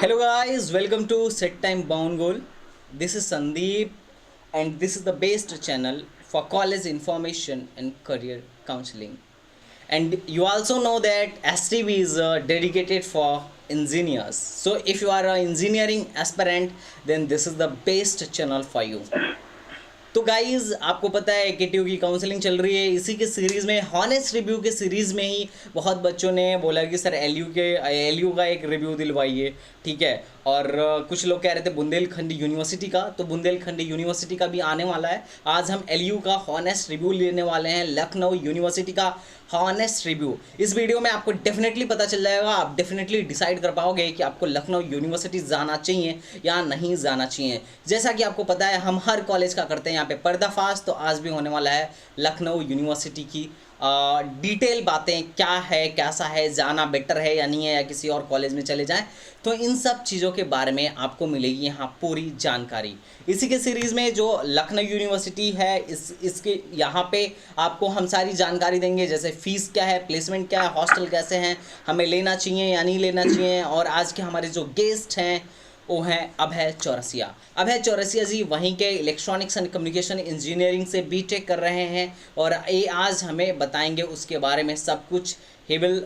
Hello guys, welcome to Set Time Bound Goal. This is Sandeep and this is the best channel for college information and career counseling. And you also know that STB is dedicated for engineers. So if you are an engineering aspirant, then this is the best channel for you. तो guys आपको पता है KTU की counselling चल रही है। इसी के सीरीज़ में हॉनेस्ट रिव्यू के सीरीज़ में ही बहुत बच्चों ने बोला कि सर एलयू का एक रिव्यू दिलवाइए, ठीक है। और कुछ लोग कह रहे थे बुंदेलखंड यूनिवर्सिटी का, तो बुंदेलखंड यूनिवर्सिटी का भी आने वाला है। आज हम एलयू का हॉनेस्ट रिव्यू लेने वाले हैं, लखनऊ यूनिवर्सिटी का हॉनेस्ट रिव्यू। इस वीडियो में आपको डेफिनेटली पता चल जाएगा, आप डेफिनेटली डिसाइड कर पाओगे कि आपको लखनऊ यूनिवर्सिटी जाना चाहिए या नहीं जाना चाहिए। जैसा कि आपको पता है हम हर कॉलेज का करते हैं यहाँ पे पर्दाफाश, तो आज भी होने वाला है लखनऊ यूनिवर्सिटी की डिटेल बातें, क्या है कैसा है, जाना बेटर है या नहीं है, या किसी और कॉलेज में चले जाएं, तो इन सब चीज़ों के बारे में आपको मिलेगी यहाँ पूरी जानकारी। इसी के सीरीज़ में जो लखनऊ यूनिवर्सिटी है इसके यहाँ पे आपको हम सारी जानकारी देंगे, जैसे फ़ीस क्या है, प्लेसमेंट क्या है, हॉस्टल कैसे हैं, हमें लेना चाहिए या नहीं लेना चाहिए। और आज के हमारे जो गेस्ट हैं वो हैं अभय चौरसिया। अभय चौरसिया जी वहीं के इलेक्ट्रॉनिक्स एंड कम्युनिकेशन इंजीनियरिंग से बीटेक कर रहे हैं और ये आज हमें बताएंगे उसके बारे में सब कुछ। He will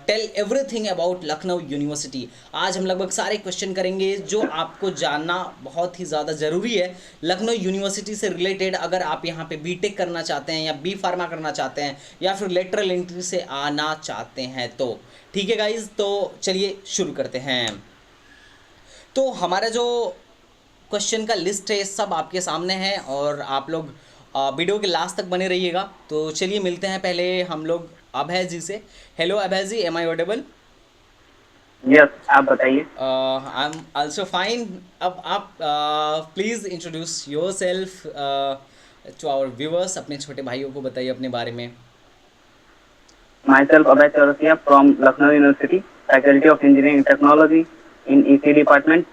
tell everything about Lucknow university. आज हम लगभग सारे क्वेश्चन करेंगे जो आपको जानना बहुत ही ज़्यादा ज़रूरी है लखनऊ यूनिवर्सिटी से रिलेटेड। अगर आप यहाँ पे बीटेक करना चाहते हैं या बी फार्मा करना चाहते हैं या फिर लेटरल एंट्री से आना चाहते हैं तो ठीक है गाइज, तो चलिए शुरू करते हैं। तो हमारा जो क्वेश्चन का लिस्ट है सब आपके सामने है और आप लोग वीडियो के लास्ट तक बने रहिएगा। तो चलिए मिलते हैं पहले हम लोग अभय जी से। Hello Abhay ji, am I audible? Yes, आप बताइए। I am also fine. अब आप please introduce yourself to our viewers. अपने छोटे भाइयों को बताइए अपने बारे में। Myself Abhay Chaurasia from Lucknow university, faculty of engineering technology in EC department,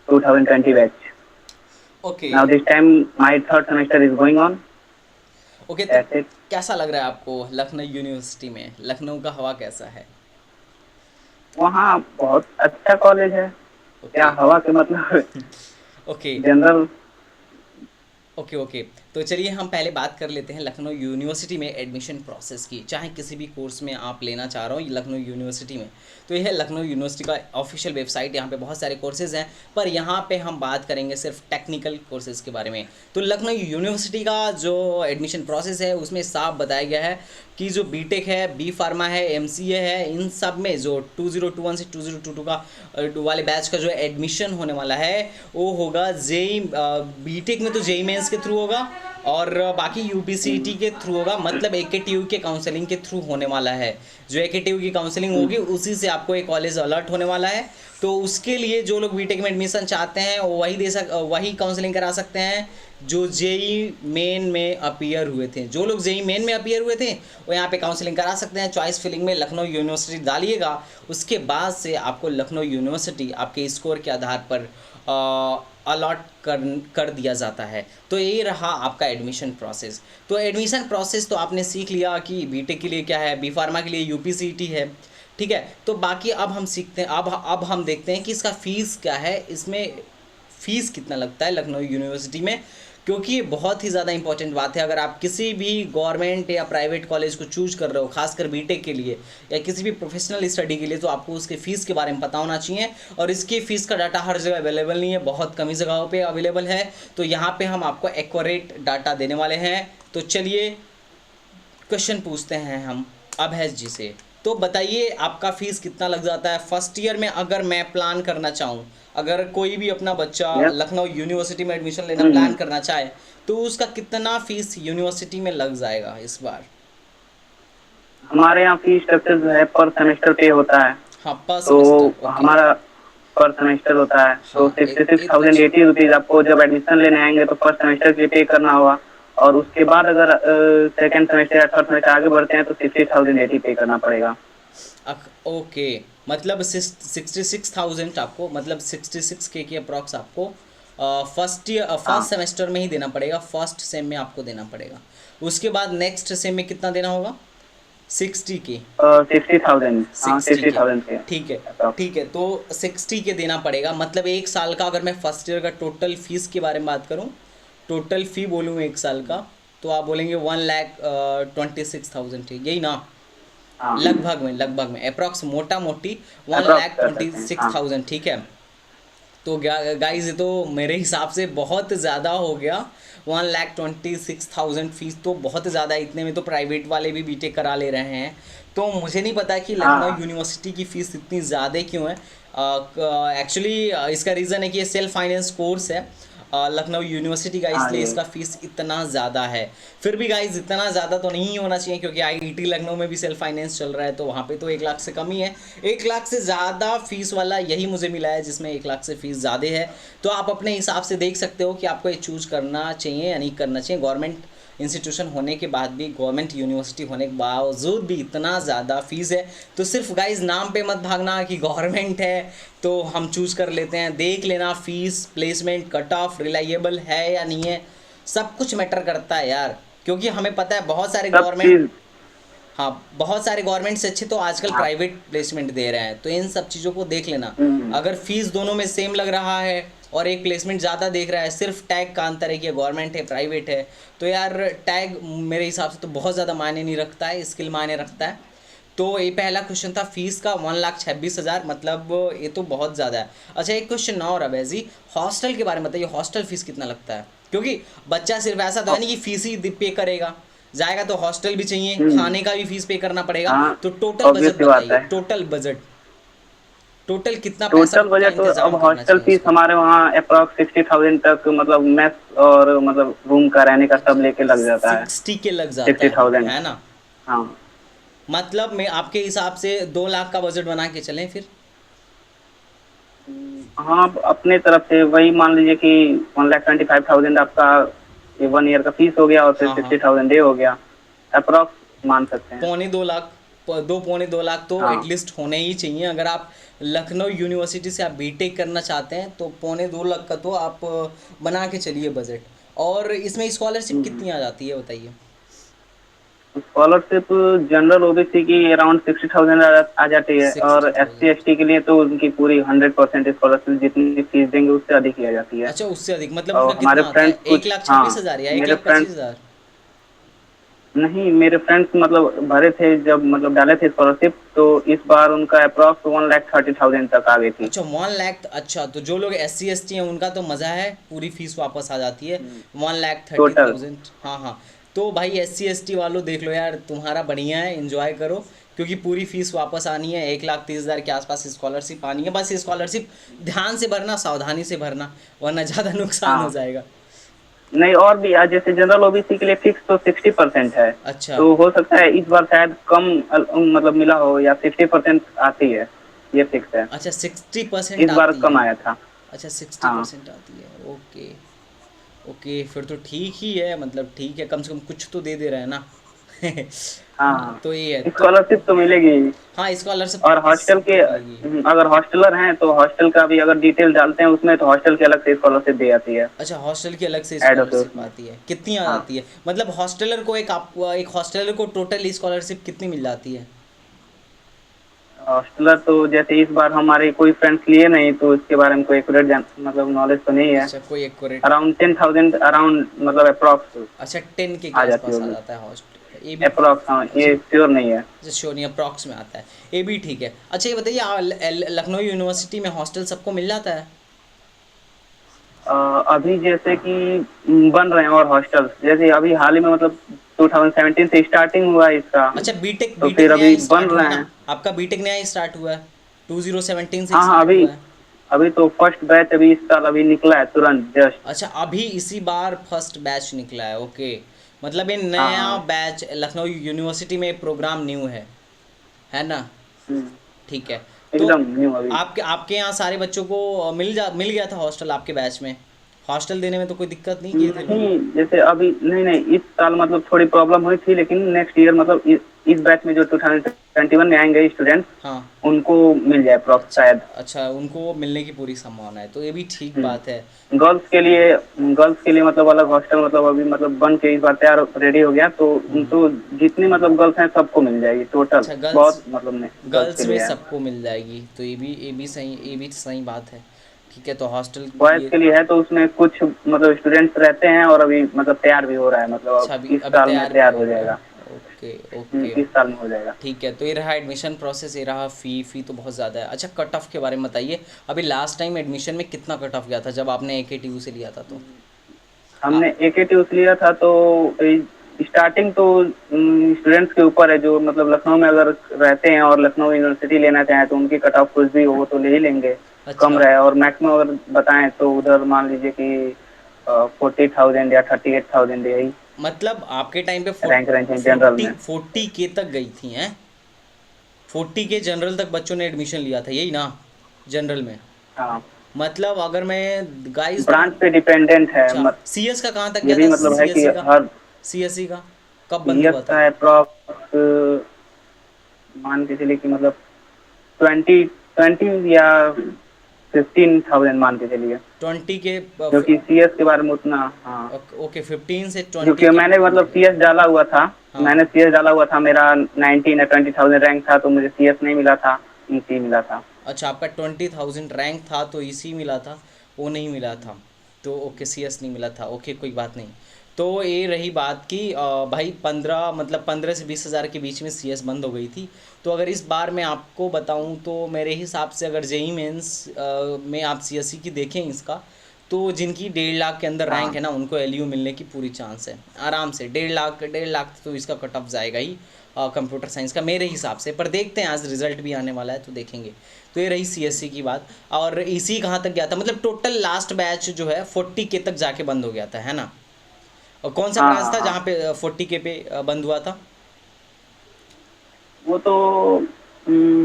2020 batch. Okay. Now this time my third semester is going on. Okay, तो कैसा लग रहा है आपको लखनऊ यूनिवर्सिटी में? लखनऊ का हवा कैसा है? वहाँ बहुत अच्छा कॉलेज है। क्या हवा के मतलब ओके जनरल। ओके तो चलिए हम पहले बात कर लेते हैं लखनऊ यूनिवर्सिटी में एडमिशन प्रोसेस की। चाहे किसी भी कोर्स में आप लेना चाह रहे हो लखनऊ यूनिवर्सिटी में, तो यह है लखनऊ यूनिवर्सिटी का ऑफिशियल वेबसाइट। यहाँ पे बहुत सारे कोर्सेज़ हैं पर यहाँ पे हम बात करेंगे सिर्फ टेक्निकल कोर्सेज़ के बारे में। तो लखनऊ यूनिवर्सिटी का जो एडमिशन प्रोसेस है उसमें साफ बताया गया है कि जो बीटेक है, बी फार्मा है, एमसीए है, इन सब में जो 2021 से 2022 का वाले बैच का जो एडमिशन होने वाला है वो होगा जेई। बीटेक में तो जेई मेंस के थ्रू होगा और बाकी यूपीसीटी के थ्रू होगा, मतलब एकेटीयू के काउंसलिंग के थ्रू होने वाला है। जो एकेटीयू की काउंसलिंग होगी उसी से आपको एक कॉलेज अलर्ट होने वाला है। तो उसके लिए जो लोग बीटेक में एडमिशन चाहते हैं वो वही काउंसलिंग करा सकते हैं जो जेई मेन में अपीयर हुए थे। जो लोग जेई मेन में अपीयर हुए थे वो यहाँ पे काउंसलिंग करा सकते हैं। चॉइस फिलिंग में लखनऊ यूनिवर्सिटी डालिएगा, उसके बाद से आपको लखनऊ यूनिवर्सिटी आपके स्कोर के आधार पर अलॉट कर दिया जाता है। तो ये रहा आपका एडमिशन प्रोसेस। तो एडमिशन प्रोसेस तो आपने सीख लिया कि बीटेक के लिए क्या है, बी फार्मा के लिए यूपीसीटी है, ठीक है। तो बाकी अब हम सीखते हैं, अब हम देखते हैं कि इसका फ़ीस क्या है, इसमें फ़ीस कितना लगता है लखनऊ यूनिवर्सिटी में, क्योंकि ये बहुत ही ज़्यादा इंपॉर्टेंट बात है। अगर आप किसी भी गवर्नमेंट या प्राइवेट कॉलेज को चूज कर रहे हो, खासकर बीटेक के लिए या किसी भी प्रोफेशनल स्टडी के लिए, तो आपको उसके फ़ीस के बारे में पता होना चाहिए। और इसकी फ़ीस का डाटा हर जगह अवेलेबल नहीं है, बहुत कम ही जगहों पे अवेलेबल है। तो यहाँ पे हम आपको एक्यूरेट डाटा देने वाले हैं। तो चलिए क्वेश्चन पूछते हैं हम अभय जी से। तो बताइए आपका फ़ीस कितना लग जाता है फर्स्ट ईयर में? अगर मैं प्लान करना चाहूँ, अगर कोई भी अपना बच्चा लखनऊ यूनिवर्सिटी में एडमिशन लेना प्लान करना चाहे तो उसका कितना फ़ीस यूनिवर्सिटी में लग जाएगा इस बार? हमारे यहाँ फीस स्ट्रक्चर जो है पर सेमेस्टर पे होता है। हाँ, पर तो सेमेस्टर। हमारा पर सेमेस्टर होता है। तो 66,080 रुपीज़ आपको जब एडमिशन लेने आएंगे तो फर्स्ट सेमेस्टर के पे करना होगा। और उसके बाद अगर सेकंड सेमेस्टर या थर्ड सेमेस्टर आगे बढ़ते हैं तो 60,080 पे करना पड़ेगा। ओके, मतलब 66,000 आपको, मतलब 66K की अप्रॉक्स आपको फर्स्ट सेमेस्टर में ही देना पड़ेगा, फर्स्ट सेम में आपको देना पड़ेगा। उसके बाद नेक्स्ट सेम में कितना देना होगा? 60 के 60,000, हाँ 60 के 60,000 के ठीक है। approx। ठीक है, तो 60 के देना पड़ेगा। मतलब एक साल का, अगर मैं फर्स्ट ईयर का टोटल फीस के बारे में बात करूं, टोटल फ़ी बोलूँ एक साल का, तो आप बोलेंगे 1,26,000, ठीक यही ना? हाँ लगभग में अप्रॉक्स मोटा मोटी वन अप्रोक्स लैख कर ट्वेंटी सकते हैं सिक्स हाँ। थाउजेंड ठीक है। तो गाइस ये तो मेरे हिसाब से बहुत ज़्यादा हो गया। 1,26,000 फीस तो बहुत ज़्यादा है। इतने में तो प्राइवेट वाले भी बीटेक करा ले रहे हैं। तो मुझे नहीं पता कि लखनऊ हाँ यूनिवर्सिटी की फ़ीस इतनी ज़्यादा क्यों है। एक्चुअली इसका रीज़न है कि ये सेल्फ फाइनेंस कोर्स है लखनऊ यूनिवर्सिटी का, हाँ इसलिए ये इसका फ़ीस इतना ज़्यादा है। फिर भी गाइज इतना ज़्यादा तो नहीं होना चाहिए, क्योंकि आईआईटी लखनऊ में भी सेल्फ फाइनेंस चल रहा है, तो वहाँ पे तो 1 लाख से कम ही है। 1 लाख से ज़्यादा फीस वाला यही मुझे मिला है जिसमें 1 लाख से फीस ज़्यादा है। तो आप अपने हिसाब से देख सकते हो कि आपको ये चूज़ करना चाहिए या नहीं करना चाहिए। गवर्नमेंट इंस्टीट्यूशन होने के बाद भी, गवर्नमेंट यूनिवर्सिटी होने के बावजूद भी इतना ज़्यादा फीस है। तो सिर्फ गाइज नाम पे मत भागना कि गवर्नमेंट है तो हम चूज़ कर लेते हैं। देख लेना fees, placement, cut off reliable है या नहीं है, सब कुछ मैटर करता है यार। क्योंकि हमें पता है बहुत सारे सब गवर्नमेंट, चीज। हाँ बहुत सारे गवर्नमेंट से अच्छे तो आजकल हाँ प्राइवेट प्लेसमेंट दे रहे हैं। तो इन सब चीज़ों को देख लेना। हम्म, अगर फीस दोनों में सेम लग रहा है और एक प्लेसमेंट ज़्यादा देख रहा है, सिर्फ टैग का अंतर है कि गवर्नमेंट है प्राइवेट है, तो यार टैग मेरे हिसाब से तो बहुत ज़्यादा मायने नहीं रखता है, स्किल मायने रखता है। तो ये पहला क्वेश्चन था फीस का 1,26,000, मतलब ये तो बहुत ज़्यादा है। अच्छा एक क्वेश्चन और अब जी, हॉस्टल के बारे में बताइए, हॉस्टल फीस कितना लगता है? क्योंकि बच्चा सिर्फ ऐसा तो है नहीं कि फीस ही पे करेगा, जाएगा तो हॉस्टल भी चाहिए, हम्म, खाने का भी फीस पे करना पड़ेगा। हाँ तो टोटल ऑब्वियस बजट सी बात बताइए, है। टोटल बजट, टोटल कितना पैसा टोटल का बजट तो अब इंतजाम करना हॉस्टल चाहिए फीस उसका? हमारे वहाँ अप्रॉक्स 60,000 तक, मतलब मेस और मतलब रूम का रहने का सब लेके अच्छा लग जाता है। 60 के लग जाता 60,000, है ना? हाँ। मतलब मैं आपके हिसाब से 2 लाख का बजट बना के चलें फिर? हाँ अब अपने तरफ से वही मान लीजिए कि 1,25,000 आपका 1 ईयर का फीस हो गया, और फिर हाँ हाँ, 60,000 डे हो गया, अप्रॉक्स मान सकते हैं। पौने 2 लाख, 2 पौने 2 लाख तो हाँ एटलीस्ट होने ही चाहिए। अगर आप लखनऊ यूनिवर्सिटी से आप बीटेक करना चाहते हैं तो 1,25,000 का तो आप बना के चलिए बजट। और इसमें स्कॉलरशिप कितनी आ जाती है बताइए? स्कॉलरशिप जनरल ओबीसी की अराउंड 60,000 आ जाती है, और 60,000? SC ST के लिए तो उनकी पूरी 100% स्कॉलरशिप, जितनी फीस देंगे उससे अधिक ही आ जाती है। अच्छा उससे अधिक, मतलब और उनका हमारे कितना आता है? फ्रेंड्स एक कुछ, लाख हाँ छब्बीस हज़ार या एक मेरे लाख फ्रेंड्स, पच्चीस हज़ार नहीं मेरे फ्रेंड्स मतलब भरे थे जब, मतलब डाले थे स्कॉलरशिप, तो इस बार उनका अप्रॉक्स 1,30,000 तक आ गई थी। अच्छा 1 लाख, अच्छा तो जो लोग SC ST हैं उनका तो मज़ा है, पूरी फीस वापस आ जाती है। 1,30,000, टोटल। हाँ हाँ। तो भाई SC ST वालों देख लो यार, तुम्हारा बढ़िया है, एंजॉय करो। क्योंकि पूरी फीस वापस आनी है, 1,30,000 के आसपास स्कॉलरशिप आनी है। बस स्कॉलरशिप ध्यान से भरना, सावधानी से भरना, वरना ज़्यादा नुकसान हो हाँ जाएगा। नहीं, और भी आज जैसे जनरल ओबीसी के लिए फिक्स तो 60% है, अच्छा तो हो सकता है इस बार शायद कम मतलब मिला हो, या 60% आती है, ये फिक्स है। अच्छा 60% इस बार आती कम है? आया था। अच्छा सिक्सटी हाँ परसेंट आती है, ओके। ओके फिर तो ठीक ही है, मतलब ठीक है, कम से कम कुछ तो दे दे रहे हैं ना। हाँ हाँ तो ये है तो। स्कॉलरशिप तो मिलेगी। हाँ स्कॉलरशिप और हॉस्टल के, सबको मिलेगी। अगर हॉस्टलर हैं तो हॉस्टल का भी अगर डिटेल डालते हैं उसमें, तो हॉस्टल की अलग से स्कॉलरशिप दी जाती है, अच्छा हॉस्टल की अलग से ऐड होते हैं स्कॉलरशिप उसमें। आती है, कितनी आ हाँ जाती है? मतलब हॉस्टलर को एक हॉस्टलर को टोटल स्कॉलरशिप कितनी मिल जाती है? हॉस्टलर तो जैसे इस बार हमारे कोई फ्रेंड्स लिए नहीं, तो इसके बारे में कोई एक्यूरेट जान मतलब नॉलेज तो नहीं है। अच्छा कोई एक अराउंड 10,000 अराउंड, मतलब अप्रॉक्स अच्छा 10 के आ जाती आसपास आ होगी। जाता है हॉस्टल, ये भी। अप्रॉक्स, हाँ अच्छा ये श्योर नहीं है। अच्छा श्योर नहीं, अप्रॉक्स में आता है, ये भी ठीक है। अच्छा ये बताइए लखनऊ यूनिवर्सिटी में हॉस्टल सबको मिल जाता है? अभी जैसे कि बन रहे हैं और हॉस्टल्स, जैसे अभी हाल ही में मतलब 2017 से स्टार्टिंग हुआ है इसका, अच्छा बीटेक तो बीटेक फिर नया अभी ही बन स्टार्ट हुआ है रहे ना? हैं। आपका बीटेक नया ही स्टार्ट हुआ है, 2017 से ही हाँ हाँ, स्टार्ट अभी हुआ है। अभी तो फर्स्ट बैच अभी इस साल अभी निकला है तुरंत जस्ट। अच्छा अभी इसी बार फर्स्ट बैच निकला है, ओके। मतलब ये हाँ नया हाँ। बैच लखनऊ यूनिवर्सिटी में प्रोग्राम न्यू है ना? हम्म, ठीक है। तो एकदम न्यू अभी। आपके आपके यहाँ सारे बच्चों को मिल गया था हॉस्टल आपके बैच में? हॉस्टल देने में तो कोई दिक्कत नहीं किए थे लोग? नहीं जैसे अभी नहीं नहीं, इस साल मतलब थोड़ी प्रॉब्लम हुई थी, लेकिन नेक्स्ट ईयर मतलब इस बैच में जो 2017 2021 में आएंगे स्टूडेंट्स, हाँ। उनको मिल जाए अप्रॉक्स अच्छा शायद। अच्छा, उनको मिलने की पूरी संभावना है, तो ये भी ठीक बात है। गर्ल्स के लिए मतलब अलग हॉस्टल मतलब अभी मतलब बन के इस बार तैयार रेडी हो गया, तो हम्म। उनको जितनी मतलब गर्ल्स हैं सबको मिल जाएगी टोटल, अच्छा, गर्ल्स, बहुत मतलब ने गर्ल्स के गर्ल्स में लिए है। सबको मिल जाएगी, तो ये भी सही बात है। ठीक है, तो हॉस्टल बॉयज ये। के लिए है तो उसमें कुछ मतलब स्टूडेंट्स रहते हैं, और अभी मतलब तैयार भी हो रहा है, मतलब अच्छा, अब अभी इस अभी साल में तैयार भी तैयार हो हो रहा जाएगा। है। Okay okay. इस साल में हो जाएगा। ठीक है, तो ये रहा एडमिशन प्रोसेस, ये रहा फ़ी तो बहुत ज़्यादा है। अच्छा, कट ऑफ के बारे में बताइए। अभी लास्ट टाइम एडमिशन में कितना कट ऑफ गया था जब आपने AKTU से लिया था तो? आ, हमने AKTU से लिया था तो स्टार्टिंग तो स्टूडेंट्स के ऊपर है, जो मतलब लखनऊ में अगर रहते हैं और लखनऊ यूनिवर्सिटी लेना चाहें तो उनकी कट ऑफ कुछ भी हो वो तो ले ही लेंगे, कम अच्छा रहे। और मैक्सिमम अगर बताएं तो उधर मान लीजिए कि 40,000 या 38,000 यही मतलब आपके टाइम पे रैंक रैंक है जनरल फोर्टी में। फोर्टी के तक गई थी हैं? 40 के जनरल तक बच्चों ने एडमिशन लिया था, यही ना? जनरल में। हाँ, मतलब अगर मैं गाइस तो। ब्रांच पे डिपेंडेंट है अच्छा, CS का कहाँ तक ये गया भी था? मतलब है कि CSE का? हर CSE का कब बंद CS हुआ था? का अप्रॉक्स मान के चलिए कि मतलब 20 या 15,000 मान के चलिए, 20 के। क्योंकि CS के बारे में उतना। हाँ, ओके, 15 से 20 क्योंकि के मैंने बीच में मतलब गया। CS डाला हुआ था। हाँ। मैंने CS डाला हुआ था, मेरा 19 या 20,000 रैंक था, तो मुझे CS नहीं मिला था, EC मिला था। अच्छा, आपका 20,000 रैंक था तो इसी मिला था, वो नहीं मिला था। तो ओके, CS नहीं मिला था, ओके कोई बात नहीं। तो ये रही बात कि भाई 15, मतलब 15 से 20 हज़ार के बीच में CS बंद हो गई थी। तो अगर इस बार मैं आपको बताऊं तो मेरे हिसाब से अगर JEE मेंस में आप CSE की देखें इसका, तो जिनकी 1.5 लाख के अंदर रैंक हाँ है ना, उनको LU मिलने की पूरी चांस है आराम से। 1.5 लाख तो इसका कट ऑफ जाएगा ही कंप्यूटर साइंस का मेरे हिसाब से। पर देखते हैं, आज रिजल्ट भी आने वाला है तो देखेंगे। तो ये रही CSE की बात। और EC कहाँ तक गया था? मतलब टोटल लास्ट बैच जो है 40 के तक जाके बंद हो गया था, है ना? और कौन सा हाँ ब्रांच हाँ था हाँ। जहाँ पे 40 के पे बंद हुआ था? वो तो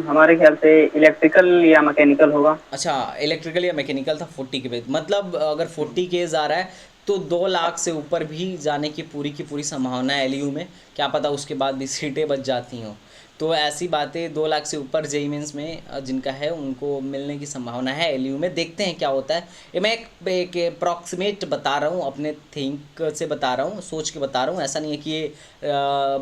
हमारे ख्याल से इलेक्ट्रिकल या मैकेनिकल होगा। अच्छा, इलेक्ट्रिकल या मैकेनिकल था 40 के पे। मतलब अगर 40 केस आ रहा है तो 2 लाख से ऊपर भी जाने की पूरी संभावना है LU में। क्या पता उसके बाद भी सीटें बच जाती हों। तो ऐसी बातें, 2 लाख से ऊपर JEE मेंस में जिनका है उनको मिलने की संभावना है LU में। देखते हैं क्या होता है। ये मैं एक अप्रॉक्सीमेट बता रहा हूँ, अपने थिंक से बता रहा हूँ, सोच के बता रहा हूँ। ऐसा नहीं है कि ये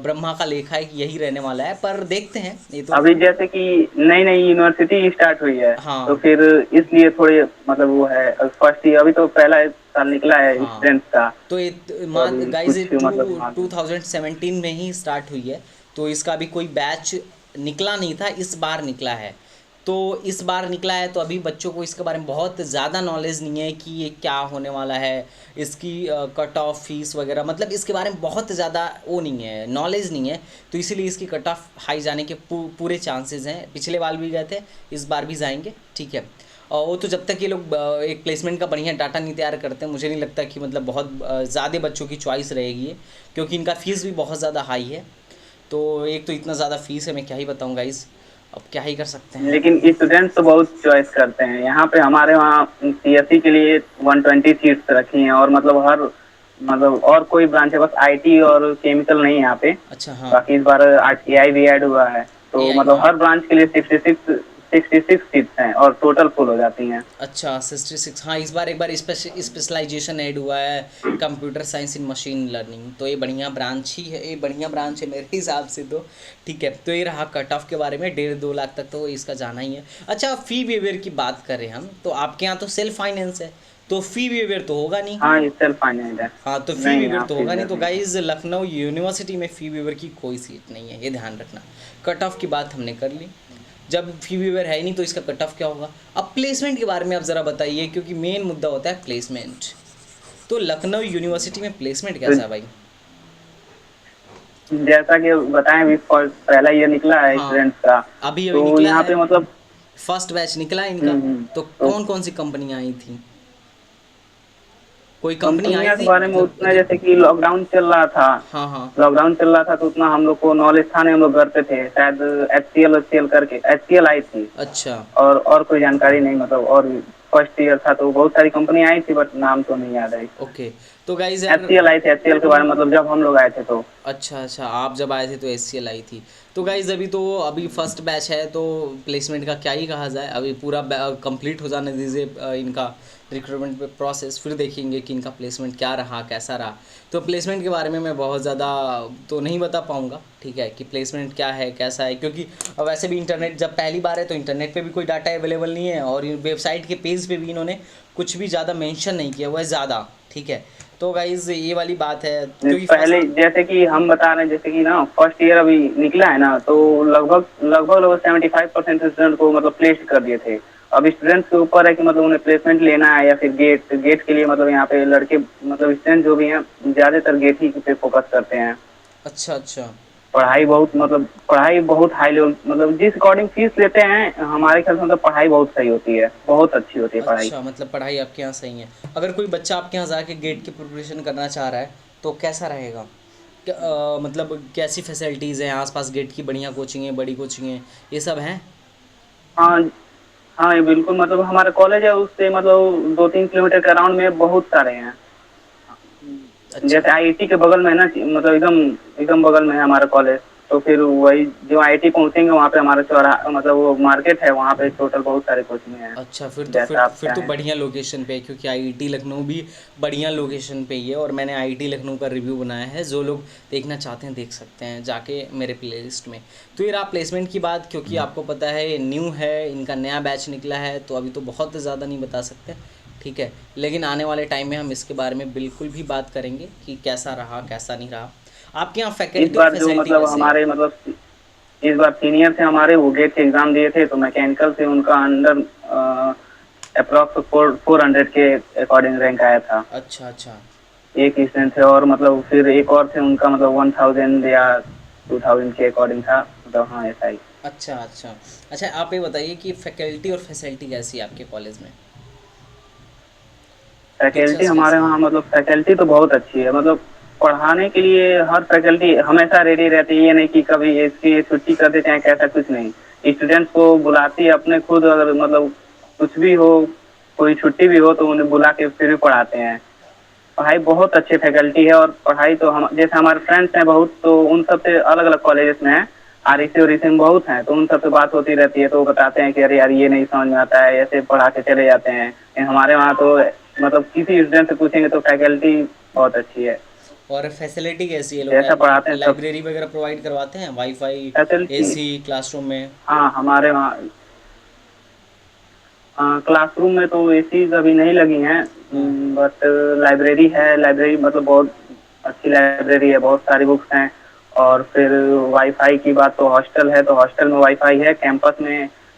ब्रह्मा का लेखा है कि यही रहने वाला है, पर देखते हैं ये तो। अभी जैसे कि नई नई यूनिवर्सिटी स्टार्ट हुई है, तो हाँ फिर इसलिए थोड़े मतलब वो है, फर्स्ट ईयर अभी तो पहला साल निकला है हाँ। स्टूडेंट्स का, तो तो मान अभी गाइज, ये कुछ मतलब टू मालूम। 2017 में ही स्टार्ट हुई है। तो इसका अभी कोई बैच निकला नहीं था, इस बार निकला है। तो इस बार निकला है तो अभी बच्चों को इसके बारे में बहुत ज़्यादा नॉलेज नहीं है कि ये क्या होने वाला है। इसकी कट ऑफ फीस वगैरह, मतलब इसके बारे में बहुत ज़्यादा वो नहीं है, नॉलेज नहीं है। तो इसीलिए इसकी कट ऑफ हाई जाने के पूरे चांसेस हैं। पिछले बार भी गए थे, इस बार भी जाएंगे। ठीक है। और वो तो जब तक ये लोग एक प्लेसमेंट का बढ़िया डाटा नहीं तैयार करते हैं, मुझे नहीं लगता कि मतलब बहुत ज़्यादा बच्चों की चॉइस रहेगी ये। क्योंकि इनका फ़ीस भी बहुत ज़्यादा हाई है। तो एक तो इतना ज़्यादा फ़ीस है, मैं क्या ही बताऊँ गाइस, अब क्या ही कर सकते हैं। लेकिन स्टूडेंट्स तो बहुत चॉइस करते हैं यहाँ पे, हमारे वहाँ CSE के लिए 120 सीट्स रखी हैं, और मतलब हर मतलब और कोई ब्रांच है, बस IT और केमिकल नहीं है यहाँ पे। अच्छा हाँ। बाकी इस बार AI भी ऐड हुआ है, तो AI, मतलब हाँ। हर ब्रांच के लिए 66 सीट्स हैं और टोटल फुल हो जाती हैं। अच्छा, 66। हाँ, इस बार एक बार स्पेशलाइजेशन ऐड हुआ है, कंप्यूटर साइंस इन मशीन लर्निंग। तो ये बढ़िया ब्रांच ही है, ये बढ़िया ब्रांच है मेरे हिसाब से तो। ठीक है, तो ये रहा कट ऑफ के बारे में। 1.5-2 लाख तक तो इसका जाना ही है। अच्छा, फ़ी वेवर की बात करें हम, तो आपके यहाँ तो सेल्फ फाइनेंस है, तो फ़ी वेवर तो होगा नहीं। हाँ, ये सेल्फ फाइनेंस है। हाँ, तो फ़ी नहीं, वेवर यहाँ तो फीस होगा नहीं। तो नहीं है। गाइज, लखनऊ यूनिवर्सिटी में फ़ी वेवर की कोई सीट नहीं है, ये ध्यान रखना। कट ऑफ की बात हमने कर ली। जब फ़ी वेवर है ही नहीं तो इसका कट ऑफ क्या होगा? अब प्लेसमेंट के बारे में आप ज़रा बताइए, क्योंकि मेन मुद्दा होता है प्लेसमेंट। तो लखनऊ यूनिवर्सिटी में प्लेसमेंट तो कैसा है भाई? जैसा कि बताएं, अभी पहला ईयर निकला है हाँ, स्टूडेंट्स का, अभी अभी तो निकला यहाँ है। पे मतलब फर्स्ट बैच निकला है इनका। तो तो कौन कौन सी कंपनियां आई थी? कोई कंपनी आई कंपनियां के थी बारे में मतलब उतना, जैसे कि लॉकडाउन चल रहा था, हाँ हाँ। तो उतना हम लोग को नॉलेज था नहीं, हम लोग करते थे शायद HCL करके HCL आई थी, अच्छा और कोई जानकारी नहीं, मतलब और फर्स्ट ईयर था तो बहुत सारी कंपनी आई थी, बट नाम तो नहीं याद आई। ओके। तो गाइज यार, HCL आई थी, HCL के बारे में मतलब जब हम लोग आए थे तो। अच्छा अच्छा, आप जब आए थे तो SCL आई थी। तो गाइज अभी फर्स्ट बैच है, तो प्लेसमेंट का क्या ही कहा जाए, अभी पूरा कंप्लीट हो जाने दीजिए इनका रिक्रूटमेंट प्रोसेस, फिर देखेंगे कि इनका प्लेसमेंट क्या रहा कैसा रहा। तो प्लेसमेंट के बारे में मैं बहुत ज़्यादा तो नहीं बता पाऊँगा, ठीक है, कि प्लेसमेंट क्या है कैसा है, क्योंकि वैसे भी इंटरनेट जब पहली बार है तो इंटरनेट पे भी कोई डाटा अवेलेबल नहीं है, और वेबसाइट के पेज पे भी इन्होंने कुछ भी ज़्यादा मेंशन नहीं किया हुआ है ज़्यादा, ठीक है। तो गाइज ये वाली बात है, क्योंकि पहले फर्स्ट। जैसे कि हम बता रहे हैं, जैसे कि ना फर्स्ट ईयर अभी निकला है ना, तो हाँ। लगभग लगभग लगभग 75% स्टूडेंट को मतलब प्लेस कर दिए थे। अब स्टूडेंट्स के ऊपर है कि मतलब उन्हें प्लेसमेंट लेना है या फिर गेट गेट के लिए, मतलब यहाँ पे लड़के मतलब स्टूडेंट जो भी हैं ज्यादातर गेट ही पे फोकस करते हैं। अच्छा अच्छा। पढ़ाई बहुत हाई लेवल, मतलब जिस अकॉर्डिंग फीस लेते हैं हमारे ख्याल से मतलब पढ़ाई बहुत सही होती है, बहुत अच्छी होती है पढ़ाई। अच्छा, मतलब पढ़ाई आपके यहाँ सही है। अगर कोई बच्चा आपके यहाँ जाके गेट की प्रिपरेशन करना चाह रहा है तो कैसा रहेगा? मतलब कैसी फैसिलिटीज़ हैं आसपास गेट की? बढ़िया कोचिंग है, बड़ी कोचिंग है, ये सब हैं? हाँ हाँ, ये बिल्कुल, मतलब हमारा कॉलेज है उससे मतलब 2-3 किलोमीटर के अराउंड में बहुत सारे हैं। अच्छा। जैसे आईआईटी के बगल में है ना, मतलब एकदम एकदम बगल में है हमारा कॉलेज। तो फिर वही जो आईआईटी पहुंचेंगे वहाँ पे हमारा चौराहा, मतलब वो मार्केट है, वहाँ पे टोटल बहुत सारे कोचिंग हैं। अच्छा, फिर तो जैसा आप फिर तो चाहें। बढ़िया लोकेशन पे है, क्योंकि आईआईटी लखनऊ भी बढ़िया लोकेशन पे ही है, और मैंने आईआईटी लखनऊ का रिव्यू बनाया है, जो लोग देखना चाहते हैं देख सकते हैं जाके मेरे प्लेलिस्ट में। तो ये रहा प्लेसमेंट की बात, क्योंकि आपको पता है ये न्यू है, इनका नया बैच निकला है, तो अभी तो बहुत ज़्यादा नहीं बता सकते, ठीक है। लेकिन आने वाले टाइम में हम इसके बारे में बिल्कुल भी बात करेंगे कि कैसा रहा कैसा नहीं रहा। आपके यहाँ इस फैकल्टी और बार जो फैसिलिटी मतलब कैसे है? हमारे मतलब इस बार सीनियर थे हमारे, वो गेट के एग्जाम दिए थे, तो मैकेनिकल से उनका अंडर अप्रोक्स 400 के अकॉर्डिंग रैंक आया था। अच्छा अच्छा। एक स्टूडेंट थे, और मतलब फिर एक और थे उनका मतलब 1000 या 2000 के अकॉर्डिंग था, मतलब हाँ ऐसा ही। अच्छा अच्छा। अच्छा, आप ये बताइए कि फैकल्टी और फैसिलिटी कैसी है आपके कॉलेज में? फैकल्टी टीचर्स हमारे कैसे हैं? वहाँ मतलब फैकल्टी तो बहुत अच्छी है, मतलब पढ़ाने के लिए हर फैकल्टी हमेशा रेडी रहती है, ये नहीं कि कभी इसकी छुट्टी कर देते हैं, कैसा कुछ नहीं। स्टूडेंट्स को बुलाती है अपने खुद, अगर मतलब कुछ भी हो, कोई छुट्टी भी हो तो उन्हें बुला के फिर भी पढ़ाते हैं। पढ़ाई बहुत अच्छी फैकल्टी है, और पढ़ाई तो हम जैसे हमारे फ्रेंड्स हैं बहुत, तो उन सब से अलग अलग कॉलेजेस में हैं, हाँ। आरईसी और ईसी में बहुत हैं, तो उन सब से बात होती रहती है, तो वो बताते हैं कि अरे यार ये नहीं समझ में आता है, ऐसे पढ़ा के चले जाते हैं। लेकिन हमारे वहाँ तो मतलब किसी स्टूडेंट से पूछेंगे तो फैकल्टी बहुत अच्छी है, और फैसिलिटी कैसी है? लोग जैसा पढ़ाते हैं सब लाइब्रेरी वगैरह प्रोवाइड करवाते हैं, वाईफाई, फैकल्टी। एसी क्लासरूम में? हाँ हमारे वहाँ क्लासरूम में तो एसी अभी नहीं लगी हैं, हाँ। बट लाइब्रेरी है, लाइब्रेरी मतलब बहुत अच्छी लाइब्रेरी है, बहुत सारी बुक्स हैं। और फिर वाईफाई की बात, तो हॉस्टल है तो हॉस्टल में वाईफाई है,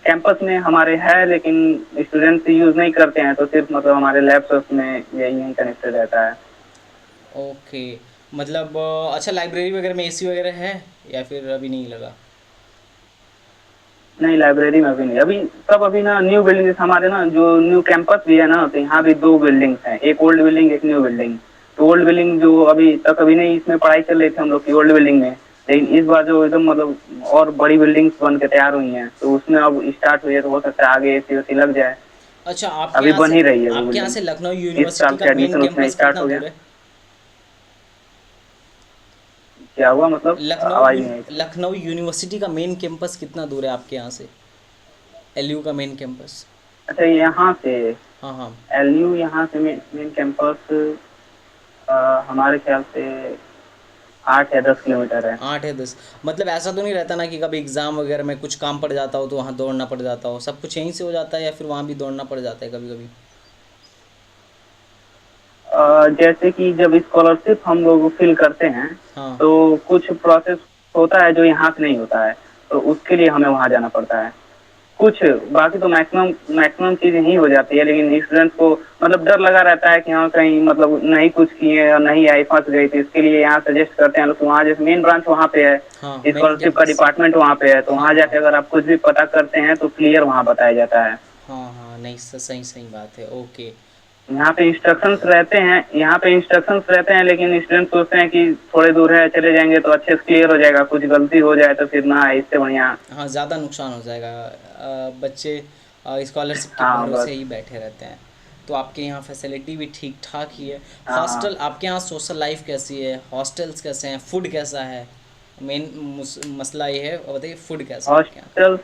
कैंपस में हमारे है, लेकिन स्टूडेंट्स यूज़ नहीं करते हैं, तो सिर्फ मतलब हमारे लैब्स में यही कनेक्टेड रहता है। ओके। मतलब अच्छा, लाइब्रेरी वगैरह में एसी वगैरह है या फिर अभी नहीं लगा? नहीं, लाइब्रेरी में अभी नहीं, अभी सब अभी ना न्यू बिल्डिंग हमारे ना, जो न्यू कैंपस भी है ना, तो यहाँ भी 2 बिल्डिंग्स हैं, एक ओल्ड बिल्डिंग एक न्यू बिल्डिंग। तो ओल्ड बिल्डिंग जो अभी तक अभी नहीं, इसमें पढ़ाई चल रही थी हम लोग की ओल्ड बिल्डिंग में, लेकिन हाँ। इस बार जो एकदम मतलब और बड़ी बिल्डिंग्स बन के तैयार हुई हैं, तो उसमें अब स्टार्ट हुई है, तो हो सकता है आगे एसी वेसी लग जाए। अच्छा, अभी बन ही रही है वो आपके यहाँ बिल्डिंग, से लखनऊ इस यूनिवर्सिटी साल का से मेन एडमिशन उसमें कैंपस स्टार्ट कितना हो गया। दूर है? क्या हुआ मतलब, आवाज़ नहीं आई सर। लखनऊ यूनिवर्सिटी का मेन कैंपस कितना दूर है आपके यहाँ से? एलयू का मेन कैंपस? अच्छा, यहाँ से हाँ हाँ। एलयू, यहाँ से मेन कैंपस हमारे ख्याल से 8 या 10 किलोमीटर है। 8 या 10? मतलब ऐसा तो नहीं रहता ना कि कभी एग्ज़ाम वगैरह में कुछ काम पड़ जाता हो तो वहाँ दौड़ना पड़ जाता हो? सब कुछ यहीं से हो जाता है या फिर वहाँ भी दौड़ना पड़ जाता है कभी कभी? जैसे कि जब स्कॉलरशिप हम लोग फिल करते हैं, हाँ। तो कुछ प्रोसेस होता है जो यहाँ से नहीं होता है, तो उसके लिए हमें वहाँ जाना पड़ता है। कुछ, बाकी तो मैक्सिमम मैक्सिमम चीजें ही हो जाती है, लेकिन स्टूडेंट्स को मतलब डर लगा रहता है कि हाँ कहीं मतलब नहीं कुछ किए और नहीं आई, फंस गई, तो इसके लिए यहाँ सजेस्ट करते हैं लोग कि वहाँ जैसे मेन ब्रांच वहाँ पे है, हाँ, मेन स्कॉलरशिप का कैंपस। डिपार्टमेंट वहाँ पे है, तो हाँ वहाँ हाँ। जाके अगर आप कुछ भी पता करते हैं तो क्लियर वहाँ बताया जाता है। हाँ हाँ, नहीं, सही सही बात है, ओके। यहाँ पे इंस्ट्रक्शंस रहते हैं, लेकिन स्टूडेंट सोचते हैं कि थोड़े दूर है, चले जाएंगे तो अच्छे से क्लियर हो जाएगा, कुछ गलती हो जाए तो फिर ना, इससे बढ़िया। हाँ, ज़्यादा नुकसान हो जाएगा। बच्चे स्कॉलरशिप के हाँ भरोसे बस। ही बैठे रहते हैं। तो आपके यहाँ फैसिलिटी भी ठीक ठाक ही है। हाँ हाँ। हॉस्टल आपके यहाँ सोशल लाइफ कैसी है? हॉस्टल्स कैसे हैं? फूड कैसा है? मेन मसला ये है। और बताइए फूड कैसा है आपके यहाँ? हॉस्टल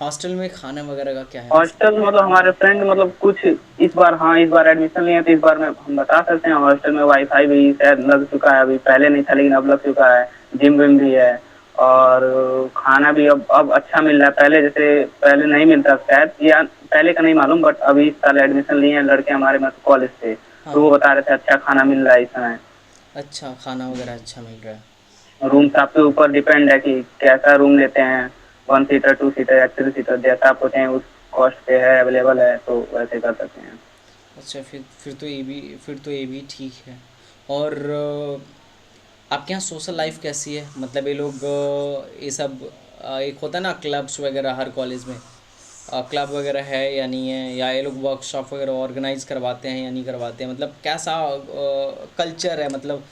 हॉस्टल में खाने वगैरह का क्या है मसला? हॉस्टल मतलब हमारे फ्रेंड मतलब कुछ इस बार, हाँ इस बार एडमिशन लिए हैं तो इस बार में हम बता सकते हैं हॉस्टल में वाईफाई भी शायद लग चुका है, अभी पहले नहीं था लेकिन अब लग चुका है। जिम विम भी है और खाना भी अब अच्छा मिल रहा है, पहले जैसे पहले नहीं मिलता शायद, या पहले का नहीं मालूम, बट अभी इस साल एडमिशन लिए हैं लड़के हमारे मतलब कॉलेज से, हाँ तो वो हाँ। बता रहे थे अच्छा खाना मिल रहा है इस समय। अच्छा, खाना वगैरह अच्छा मिल रहा है। रूम्स आपके ऊपर डिपेंड है कि कैसा रूम लेते हैं, 1 सीटर 2 सीटर या 3 सीटर, जैसा आपको चाहिए उस कॉस्ट पे है, अवेलेबल है, तो वैसे कर सकते हैं। अच्छा, फिर तो ये भी ठीक है। और आपके यहाँ सोशल लाइफ कैसी है? मतलब ये लोग ये सब एक होता है ना क्लब्स वगैरह हर कॉलेज में, क्लब वगैरह है या नहीं है? या ये लोग वर्कशॉप वगैरह ऑर्गेनाइज करवाते हैं या नहीं करवाते हैं? मतलब कैसा कल्चर है, मतलब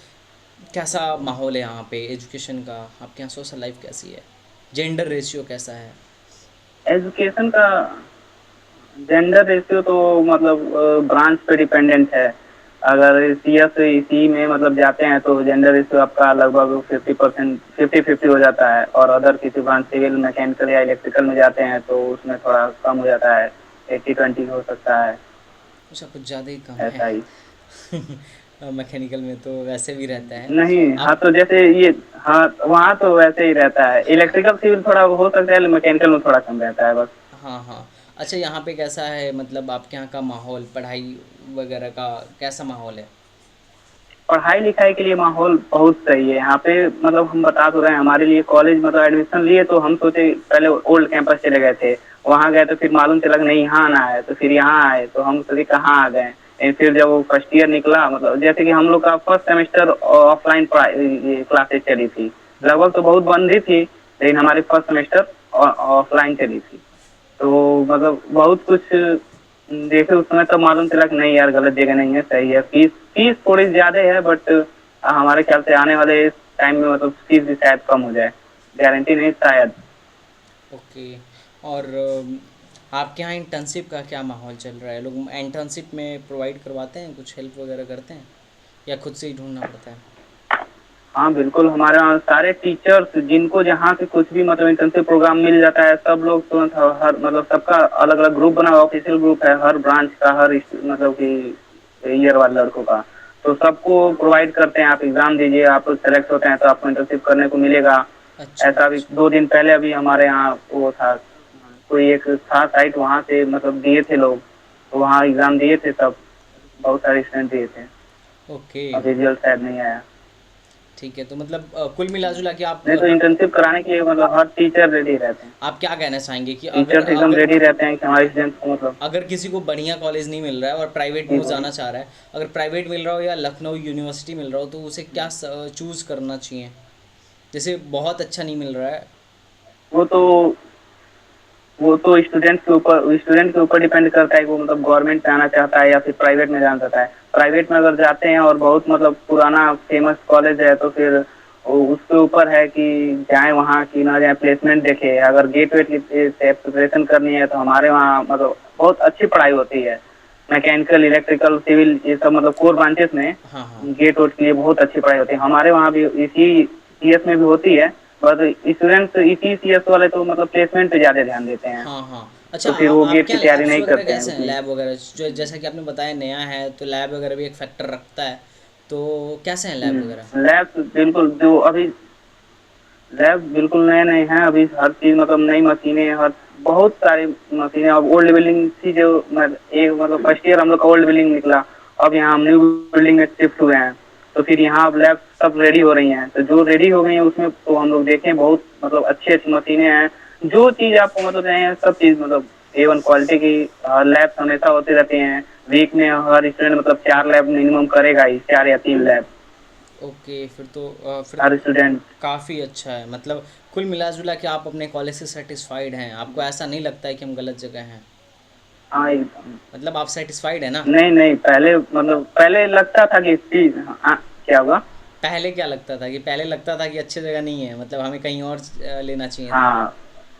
कैसा माहौल है यहाँ पे एजुकेशन का? आपके यहाँ सोशल लाइफ कैसी है? जेंडर रेशियो कैसा है? एजुकेशन का जेंडर रेशियो तो मतलब ब्रांच पे डिपेंडेंट है। अगर CS इसी में मतलब जाते हैं तो जेंडर रेशियो आपका लगभग 50%, 50-50 हो जाता है, और अदर किसी ब्रांच सिविल मैकेनिकल या इलेक्ट्रिकल में जाते हैं तो उसमें थोड़ा कम हो जाता है, 80-20 हो सकता है, अच्छा, कुछ ज़्यादा ही कम है। ऐसा ही। मैकेनिकल में तो वैसे भी रहता है। नहीं, हाँ आप तो जैसे ये, हाँ वहाँ तो वैसे ही रहता है, इलेक्ट्रिकल सिविल थोड़ा हो सकता है, मैकेनिकल में थोड़ा कम रहता है बस। हाँ हाँ। अच्छा, यहाँ पे कैसा है, मतलब आपके यहाँ का माहौल पढ़ाई वगैरह का कैसा माहौल है? पढ़ाई लिखाई के लिए माहौल बहुत सही है यहाँ पे, मतलब हम बता तो रहे हैं हमारे लिए कॉलेज मतलब एडमिशन लिए तो हम सोचे पहले ओल्ड कैंपस चले गए थे, वहाँ गए तो फिर मालूम चला कि नहीं यहाँ आना है, तो फिर यहाँ आए तो हम सोचे कहाँ आ गए। फिर जब वो फर्स्ट ईयर निकला, मतलब जैसे कि हम लोग का फर्स्ट सेमेस्टर ऑफलाइन क्लासेज चली थी, लगभग तो बहुत बंद ही थी, लेकिन हमारी फर्स्ट सेमेस्टर ऑफलाइन चली थी। तो मतलब बहुत कुछ देखे उस समय, तब मालूम चला कि नहीं यार गलत जगह नहीं है, सही है। फीस फीस थोड़ी ज्यादा है, बट हमारे ख्याल से आने वाले टाइम में मतलब फीस भी शायद कम हो जाए, गारंटी नहीं शायद। ओके। और आपके यहाँ इंटर्नशिप का क्या माहौल चल रहा है? लोग इंटर्नशिप में प्रोवाइड करवाते हैं, कुछ हेल्प वगैरह करते हैं, या खुद से ही ढूंढना पड़ता है? हाँ बिल्कुल, हमारे यहाँ सारे टीचर्स जिनको जहाँ से कुछ भी मतलब इंटर्नशिप प्रोग्राम मिल जाता है, सब लोग तुरंत हर मतलब सबका अलग अलग ग्रुप बना हुआ, ऑफिशियल ग्रुप है हर ब्रांच का, हर मतलब कि ईयर वाले लड़कों का, तो सबको प्रोवाइड करते हैं। आप एग्जाम दीजिए, आप सेलेक्ट होते हैं तो आपको इंटर्नशिप करने को मिलेगा। अच्छा ऐसा अभी अच्छा। 2 दिन पहले अभी हमारे यहाँ वो था, कोई एक था साइट, वहाँ से मतलब दिए थे लोग, तो वहाँ एग्जाम दिए थे सब, बहुत सारे स्टूडेंट दिए थे। ओके। अब रिजल्ट शायद नहीं आया। ठीक है, तो मतलब कुल मिला जुला के नहीं तो इंटर्नशिप कराने के लिए मतलब हर टीचर रेडी रहते हैं, आप क्या कहना चाहेंगे कि अगर टीचर्स एकदम अगर रेडी रहते हैं कि हमारे स्टूडेंट्स को मतलब। अगर किसी को बढ़िया कॉलेज नहीं मिल रहा है और प्राइवेट में जी वो बोलिए। जाना चाह रहा है, अगर प्राइवेट मिल रहा हो या लखनऊ यूनिवर्सिटी मिल रहा हो, तो उसे क्या चूज़ करना चाहिए? जैसे बहुत अच्छा नहीं मिल रहा है। वो तो वो तो स्टूडेंट के ऊपर डिपेंड करता है कि वो मतलब गवर्नमेंट में आना चाहता है या फिर प्राइवेट में जाना चाहता है। प्राइवेट में अगर जाते हैं और बहुत मतलब पुराना फेमस कॉलेज है तो फिर उसके ऊपर है कि जाए वहाँ की ना जाए, प्लेसमेंट देखे। अगर गेट वेट की प्रिपरेशन करनी है तो हमारे वहाँ मतलब बहुत अच्छी पढ़ाई होती है, मैकेनिकल इलेक्ट्रिकल सिविल ये सब मतलब कोर ब्रांचेस में हाँ हाँ। गेट वेट के लिए बहुत अच्छी पढ़ाई होती है। हमारे वहाँ भी इसी CS में भी होती है, बट स्टूडेंट्स इसी CS वाले तो मतलब प्लेसमेंट पे ज्यादा ध्यान देते हैं, हाँ हाँ। अच्छा, तो फिर वो गेट आपके की यहाँ तैयारी लैब्स नहीं वगैरह करते हैं कैसे हैं? उतनी। लैब वगैरह जो जैसा कि आपने बताया नया है, तो लैब वगैरह भी एक फैक्टर रखता है, तो कैसे हैं लैब वगैरह? लैब बिल्कुल जो अभी लैब बिल्कुल नए नए हैं, अभी हर चीज मतलब नई मशीनें, हर बहुत सारी मशीनें। अब ओल्ड बिल्डिंग थी जो एक मतलब फर्स्ट ईयर हम लोग का ओल्ड बिल्डिंग निकला, अब यहाँ हम न्यू बिल्डिंग में शिफ्ट हुए हैं, तो फिर यहाँ अब लैब सब रेडी हो रही हैं, तो जो रेडी हो गई है उसमें तो हम लोग देखें बहुत मतलब अच्छी अच्छी मशीनें हैं, जो चीज आपको मतलब चाहिए सब चीज मतलब A1 क्वालिटी की। लैब हमेशा होती रहती हैं, वीक में हर स्टूडेंट मतलब 4 लैब मिनिमम करेगा ही, 4 या 3 लैब ओके, फिर तो हर स्टूडेंट। काफ़ी अच्छा है। मतलब कुल मिला जुला के आप अपने कॉलेज से सेटिस्फाइड हैं? आपको ऐसा नहीं लगता है कि हम गलत जगह हैं? हाँ एकदम। मतलब आप सेटिस्फाइड है ना? नहीं नहीं, पहले मतलब पहले लगता था कि चीज, हाँ क्या हुआ। पहले क्या लगता था? कि पहले लगता था कि अच्छी जगह नहीं है, मतलब हमें कहीं और लेना चाहिए था? हाँ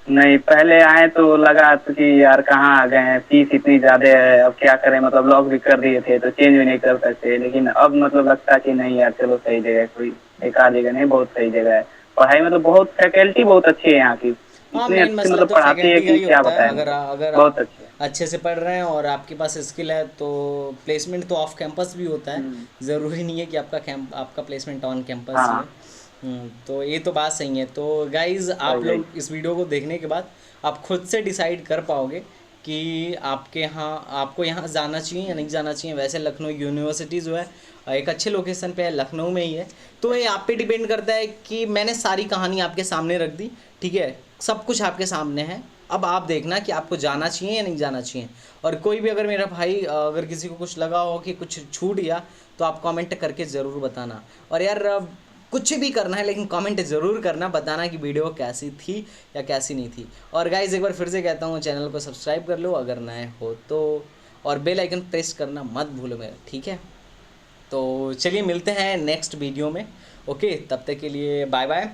नहीं, पहले आए तो लगा तो कि यार कहाँ आ गए हैं, फीस इतनी ज्यादा है, अब क्या करें, मतलब लॉक भी कर दिए थे तो चेंज भी नहीं कर सकते, लेकिन अब मतलब लगता कि नहीं यार चलो सही जगह है, कोई बेकार जगह नहीं, बहुत सही जगह है। पढ़ाई में तो बहुत फैकल्टी बहुत अच्छी है यहाँ की, हाँ, इतने मेन अच्छे मसला मतलब तो पढ़ाते हैं फैकल्टी का कि ही क्या होता है। बताएं, अगर बहुत आप अच्छे। अच्छे से पढ़ रहे हैं और आपके पास स्किल है तो प्लेसमेंट तो ऑफ कैंपस भी होता है। हम्म, ज़रूरी नहीं है कि आपका प्लेसमेंट ऑन कैंपस ही हाँ है। तो ये तो बात सही है। तो गाइज़, आप वही वही। लोग इस वीडियो को देखने के बाद आप खुद से डिसाइड कर पाओगे कि आपको यहाँ जाना चाहिए या नहीं जाना चाहिए। वैसे लखनऊ यूनिवर्सिटी जो है एक अच्छे लोकेशन पे है, लखनऊ में ही है। तो ये आप पे डिपेंड करता है कि मैंने सारी कहानी आपके सामने रख दी, ठीक है, सब कुछ आपके सामने है। अब आप देखना कि आपको जाना चाहिए या नहीं जाना चाहिए। और कोई भी अगर मेरा भाई अगर किसी को कुछ लगा हो कि कुछ छूट गया तो आप कमेंट करके ज़रूर बताना। और यार कुछ भी करना है लेकिन कमेंट ज़रूर करना, बताना कि वीडियो कैसी थी या कैसी नहीं थी। और गाइज़ एक बार फिर से कहता हूँ, चैनल को सब्सक्राइब कर लो अगर नए हो तो, और बेल आइकन प्रेस करना मत भूलो मेरा, ठीक है। तो चलिए मिलते हैं नेक्स्ट वीडियो में। ओके, तब तक के लिए बाय बाय।